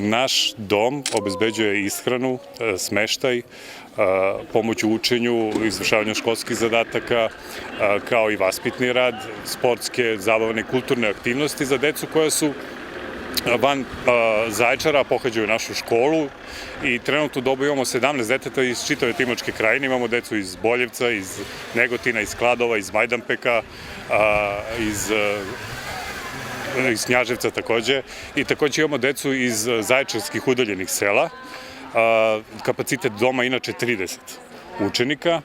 Naš dom obezbeđuje ishranu, smeštaj, pomoć u učenju, izvršavanju školskih zadataka, kao i vaspitni rad, sportske, zabavne, kulturne aktivnosti za decu koja su van Zaječara, pohađaju našu školu i trenutno dobu imamo 17 deteta iz čitave Timočke krajine, imamo decu iz Boljevca, iz Negotina, iz Kladova, iz Majdanpeka, iz Knjaževca takođe i takođe imamo decu iz zaječarskih udaljenih sela. Kapacitet doma inače 30 učenika.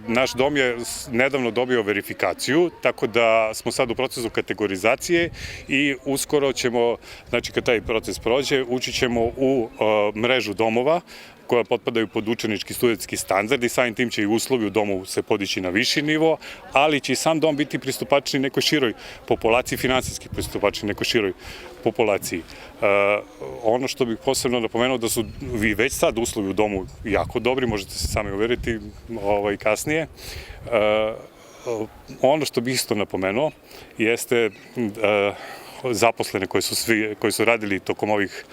Naš dom je nedavno dobio verifikaciju, tako da smo sad u procesu kategorizacije i uskoro ćemo, znači kad taj proces prođe, ući ćemo u mrežu domova koja potpadaju pod učenički studentski standard i samim tim će i uslovi u domu se podići na viši nivo, ali će i sam dom biti pristupačni nekoj široj populaciji, finansijski pristupačni nekoj široj populaciji. Ono što bih posebno napomenuo da su vi već sad uslovi u domu jako dobri, možete se sami uveriti kasnije. Ono što bih isto napomenuo jeste zaposlene koji su radili tokom ovih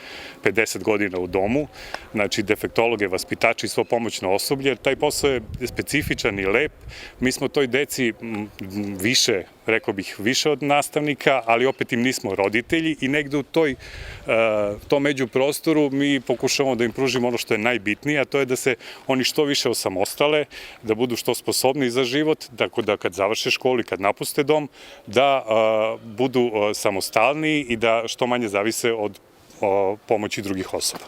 50 godina u domu, znači defektologe, vaspitači i svo pomoćno osoblje. Taj posao je specifičan i lep. Mi smo toj deci više, rekao bih, više od nastavnika, ali opet im nismo roditelji i negde u tom međuprostoru mi pokušavamo da im pružimo ono što je najbitnije, a to je da se oni što više osamostale, da budu što sposobni za život, tako da kad završe školu i kad napuste dom, da budu samostalniji i da što manje zavise od pomoći drugih osoba.